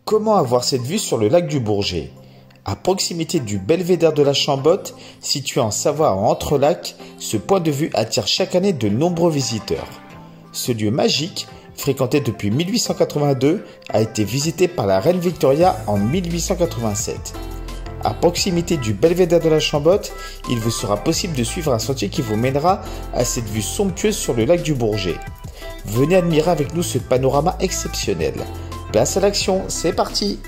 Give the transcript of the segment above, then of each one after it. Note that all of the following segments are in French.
Comment avoir cette vue sur le lac du Bourget? À proximité du belvédère de la Chambotte, situé en Savoie en Entrelacs, ce point de vue attire chaque année de nombreux visiteurs. Ce lieu magique, fréquenté depuis 1882, a été visité par la reine Victoria en 1887. À proximité du belvédère de la Chambotte, il vous sera possible de suivre un sentier qui vous mènera à cette vue somptueuse sur le lac du Bourget. Venez admirer avec nous ce panorama exceptionnel. Place à l'action, c'est parti!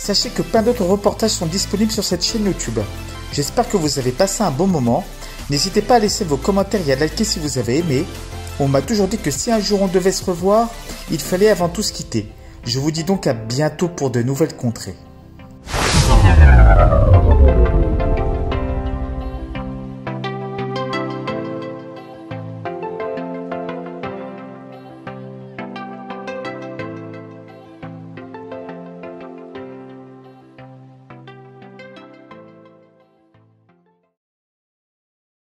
Sachez que plein d'autres reportages sont disponibles sur cette chaîne YouTube. J'espère que vous avez passé un bon moment. N'hésitez pas à laisser vos commentaires et à liker si vous avez aimé. On m'a toujours dit que si un jour on devait se revoir, il fallait avant tout se quitter. Je vous dis donc à bientôt pour de nouvelles contrées.